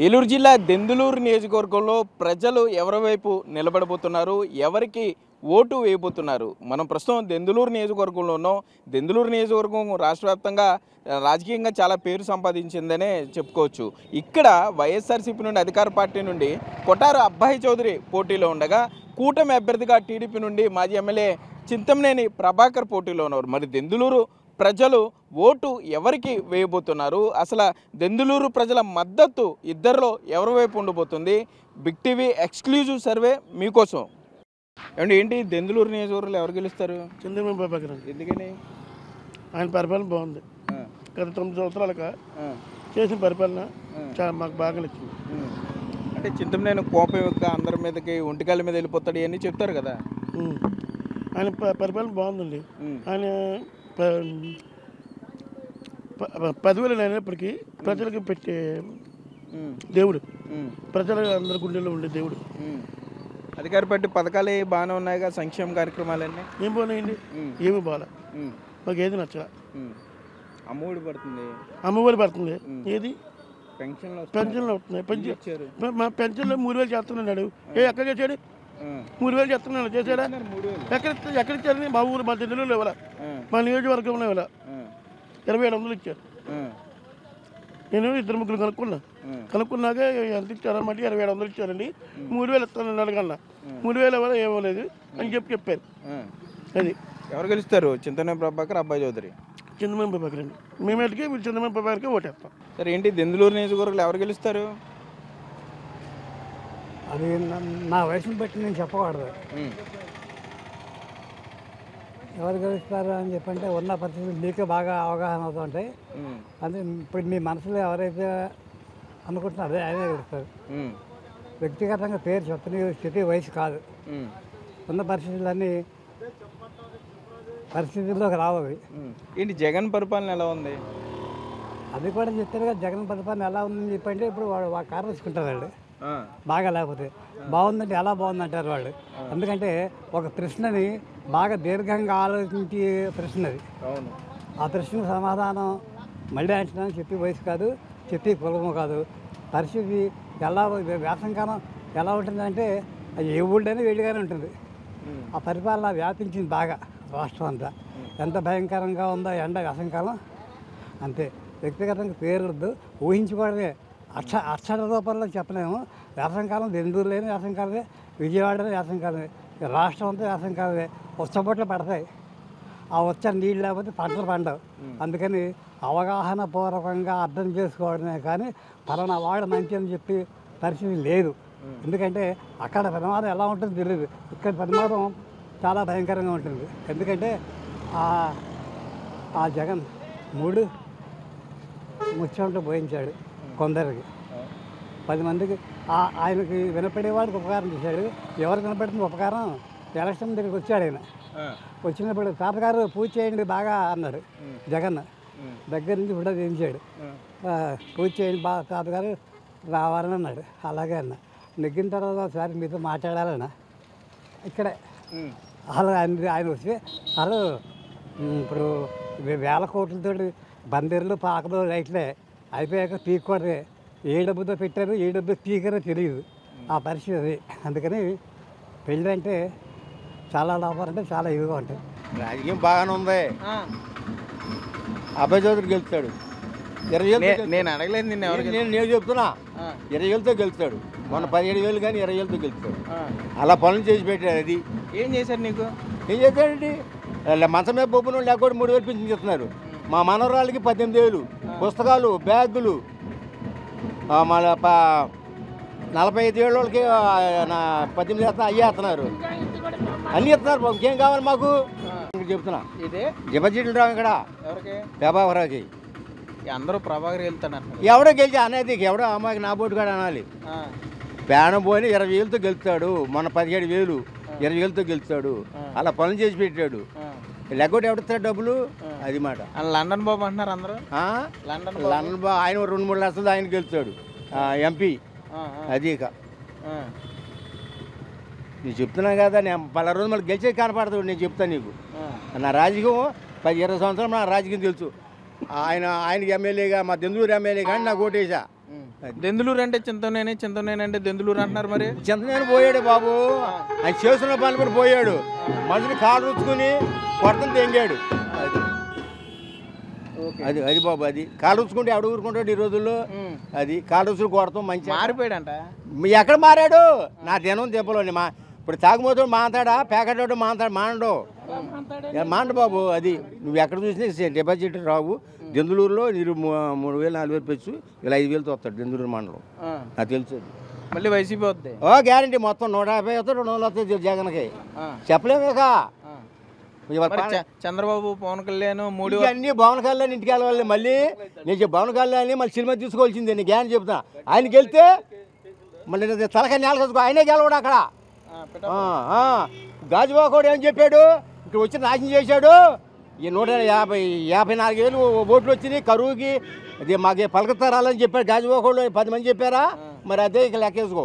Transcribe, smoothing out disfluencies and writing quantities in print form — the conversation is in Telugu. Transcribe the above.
ఏలూరు జిల్లా దెందులూరు నియోజకవర్గంలో ప్రజలు ఎవరి వైపు నిలబడబోతున్నారు, ఎవరికి ఓటు వేయబోతున్నారు? మనం ప్రస్తుతం దెందులూరు నియోజకవర్గంలో ఉన్నాం. దెందులూరు నియోజకవర్గం రాష్ట్ర వ్యాప్తంగా రాజకీయంగా చాలా పేరు సంపాదించిందనే చెప్పుకోవచ్చు. ఇక్కడ వైఎస్ఆర్సీపీ నుండి అధికార పార్టీ నుండి కొటారు అబ్బాయి చౌదరి పోటీలో ఉండగా, కూటమి అభ్యర్థిగా టీడీపీ నుండి మాజీ ఎమ్మెల్యే చింతమనేని ప్రభాకర్ పోటీలో ఉన్నారు. మరి దెందులూరు ప్రజలు ఓటు ఎవరికి వేయబోతున్నారు? అసలు దెందులూరు ప్రజల మద్దతు ఇద్దరిలో ఎవరి వైపు ఉండబోతుంది? బిగ్ టీవీ ఎక్స్క్లూజివ్ సర్వే మీకోసం. ఏంటి దెందులూరు నియోజకవర్గంలో ఎవరు గెలుస్తారు? చంద్రబాబు ప్రభాకర్. ఎందుకని? ఆయన పరిపాలన బాగుంది. గత 9 సంవత్సరాలుగా చేసిన పరిపాలన చాలా మాకు బాగా నచ్చింది. అంటే చింతమనేని కోపం యొక్క అందరి మీదకి ఒంటికాల మీద వెళ్ళిపోతాడు ఇవన్నీ చెప్తారు కదా. ఆయన పరిపాలన బాగుందండి. ఆయన 10,000 అయినప్పటికీ ప్రజలకు పెట్టే దేవుడు, ప్రజల అందరి గుండెల్లో ఉండే దేవుడు. అధికార పార్టీ పథకాలు బాగానే ఉన్నాయిగా, సంక్షేమ కార్యక్రమాలన్నీ ఏం బాగున్నాయండి? ఏమి బాగా మాకు ఏది నచ్చల. అమ్మఒడి పడుతుంది, అమ్మఒడి పడుతుంది, ఏది పెన్షన్లు వస్తున్నాయి. మా పెన్షన్లో 3,000 చేస్తున్నాడు. ఎక్కడ చేశాడు? 3,000 చేస్తున్నాడు. చేశాడా? ఎక్కడ ఇచ్చారని మా ఊరు, మా జిల్లాలో ఇవ్వాల, మా నియోజకవర్గంలో ఇవ్వాల. 2,700 ఇచ్చారు. నేను 2-3 కనుక్కున్నాక ఎంత ఇచ్చారన్నమాట. 2,700 ఇచ్చారండి. 3,000 ఇస్తానన్నాడు కన్నా 3,000 ఇవ్వాలి, ఏమలేదు అని చెప్పారు. అది ఎవరు గెలుస్తారు? చింతమనేని ప్రభాకర్, అబ్బాయి చౌదరి? చంద్రబాబు ప్రభాకర్ అండి. మేమేటికి చంద్రబాబు ప్రభాకర్కి ఓటేస్తాం. సరే, ఏంటి దెందులూరు నియోజకవర్గంలో ఎవరు గెలుస్తారు? అది నా వయసుని బట్టి నేను చెప్పకూడదు. ఎవరు గెలుస్తారు అని చెప్పంటే ఉన్న పరిస్థితులు మీకే బాగా అవగాహన అవుతుంటాయి. అంటే ఇప్పుడు మీ మనసులో ఎవరైతే అనుకుంటున్నారో ఆయనే గెలుస్తారు. వ్యక్తిగతంగా పేరు చెప్పని స్థితి వయసు కాదు. ఉన్న పరిస్థితుల్లోకి రావాలి. ఏంటి జగన్ పరిపాలన ఎలా ఉంది? అది కూడా చెప్తారు కదా. జగన్ పరిపాలన ఎలా ఉందని చెప్పంటే ఇప్పుడు వాడు కారు తీసుకుంటారు వాళ్ళు బాగా, లేకపోతే బాగుందంటే ఎలా బాగుందంటారు వాళ్ళు. ఎందుకంటే ఒక ప్రశ్నని బాగా దీర్ఘంగా ఆలోచించే ప్రశ్న అది. ఆ ప్రశ్నకు సమాధానం మళ్ళీ అంటున్నాను చెప్పి వయసు కాదు, చెప్పి కులము కాదు. పరిస్థితి ఎలా వేసంకాలం ఎలా ఉంటుందంటే అది ఏ ఊళ్ళైనా వేడిగానే ఉంటుంది. ఆ పరిపాలన వ్యాపించింది బాగా రాష్ట్రం అంతా. ఎంత భయంకరంగా ఉందో ఎండ వేసంకాలం అంతే. వ్యక్తిగతంగా పేరుద్దు, ఊహించుకోవడమే. అక్షర రూపంలో చెప్పలేము. వేసంకాలం దెందులూరులోనే వేసంకాలమే, విజయవాడలో వేసంకాలమే, రాష్ట్రం అంతా వేసంకాలమే. ఉచ్చబొట్లు పడతాయి. ఆ ఉచ్చ నీళ్ళు లేకపోతే పంటలు పండవు. అందుకని అవగాహన పూర్వకంగా అర్థం చేసుకోవడమే కానీ ఫలానా వాడు మంచి అని చెప్పి పరిస్థితి లేదు. ఎందుకంటే అక్కడ ప్రమాదం ఎలా ఉంటుందో తెలియదు, ఇక్కడ ప్రమాదం చాలా భయంకరంగా ఉంటుంది. ఎందుకంటే ఆ జగన్ 3 ముత్యంతో పోయించాడు కొందరికి, 10 మందికి. ఆయనకి వినపడేవాడికి ఉపకారం చేశాడు. ఎవరికి వినపడుతుంది ఉపకారం? ఎలక్షన్ దగ్గరికి వచ్చాడు ఆయన. వచ్చినప్పుడు తాతగారు పూజ చేయండి బాగా అన్నాడు జగన్. దగ్గర నుంచి ఫోటో చేయించాడు. పూజ చేయండి బాగా తాతగారు రావాలని అన్నాడు. అలాగే అన్న. నెగ్గిన తర్వాత ఒకసారి మీతో మాట్లాడాలన్న ఇక్కడే. అలా ఆయన వస్తే అసలు ఇప్పుడు 1,000 కోట్లతో బందెర్లు, పాకలు, లైట్లే అయిపోయాక పీక్కోడే. ఏ డబ్బుతో పెట్టారు, ఏ డబ్బు పీకరో తెలియదు. ఆ పరిస్థితి అది. అందుకని పెళ్ళి అంటే చాలా లాభాలు అంటే చాలా ఇదిగా ఉంటాయి. రాజకీయం బాగానే ఉంది. అబ్బాయి చౌదరి గెలుస్తాడు. నేను అడగలేదు నిన్న. నేను చెప్తున్నా 20,000తో గెలుస్తాడు. మొన్న 17,000 కానీ 20,000తో గెలుస్తాడు. అలా పనులు చేసి పెట్టాడు. అది ఏం చేశారు నీకు? ఏం చేస్తాడండి? మంచం మీద బొబ్బును లేకపోతే 3,000 పింఛన్ ఇస్తున్నారు. మా మనవరాళ్ళకి 18,000 పుస్తకాలు, బ్యాగులు. మళ్ళీ 45 ఏళ్ళ వాళ్ళకి 18 ఇస్తున్నా, అయ్యే ఇస్తున్నారు. అన్నీ ఇస్తున్నారు. ఇంకేం కావాలి మాకు? చెప్తున్నా ఇదే డిపాజిట్లు రావు ఇక్కడ. ఎవరికి? ప్రభాకర్కి. అందరూ ప్రభాకర్ వెళ్తున్నారు. ఎవడో గెలిచి అనేది ఎవడో అమ్మాయికి నా బోటు కూడా అనాలి. ప్రాణం పోయిన 20,000తో గెలుస్తాడు. మొన్న 17,000, 20,000తో గెలుస్తాడు. అలా పనులు చేసి పెట్టాడు. లెగ్గొట్టి ఎవడిస్తాడు డబ్బులు? అది మాట. లండన్ బాబు అంటున్నారు అందరూ. లండన్ బాబు ఆయన 2-3 లక్షలు ఆయన గెలుస్తాడు ఎంపీ. అది ఇక నేను చెప్తున్నా కదా. నేను పలా రోజు మళ్ళీ గెలిచేది కనపడతాడు. నేను చెప్తాను నీకు. నా రాజకీయం 10-20 సంవత్సరాలు నా రాజకీయం తెలుసు. ఆయనకి ఎమ్మెల్యేగా, మా దెందులూరు ఎమ్మెల్యే కానీ నాకు ఓటేసా. దెందులూరు అంటే చింతనేని, చింతనేని అంటే దెందులూరు అంటున్నారు మరి. చింతనేని పోయాడు బాబు, ఆయన చేస్తున్న పని కూడా పోయాడు. మనిషిని కాలు రుచుకుని కొడతను తెంగాడు. అది అది బాబు, అది కాలు రుచుకుంటే ఎవడు ఊరుకుంటాడు ఈ రోజుల్లో. అది కాలు రుచులు కొడతాం మంచి మారిపోయాడంట. ఎక్కడ మారాడు? నా దినం దెబ్బలోని మా ఇప్పుడు తాగుమోతుడు మాంతాడా, ప్యాకెట్ మాంతాడు, మాండు మాండు బాబు. అది నువ్వు ఎక్కడ చూసినా డిపాజిట్ రావు. దెందులూరులో మీరు 3,000 4,000 పెచ్చు, ఇలా 5,000తో వస్తాడు దెందులూరు మండలం. నాకు తెలుసు. మళ్ళీ వైసీపీ వద్దే. గ్యారంటీ మొత్తం 150 వస్తాడు, 200 వస్తాయి జగన్కి. చెప్పలేము ఇక. చంద్రబాబు, పవన్ కళ్యాణ్ మూడు అన్ని పవన్ కళ్యాణ్ ఇంటికి వెళ్ళాలి. మళ్ళీ నేను పవన్ కళ్యాణ్ మళ్ళీ సినిమా తీసుకోవాల్సిందే. నేను గ్యాన్ చెప్తున్నా. ఆయనకి వెళ్తే మళ్ళీ తలకాయ నేల కలుసుకో, ఆయనే గెలవడు అక్కడ. గాజువాకోడు ఏం చెప్పాడు? ఇక్కడ వచ్చి నాశనం చేశాడు. ఈ 154,000 ఓట్లు వచ్చినాయి కరువుకి. అది మాకు పలకతారాలని చెప్పాడు గాజువాకోడు. 10 మంది చెప్పారా? మరి అదే ఇక లెక్కేసుకో.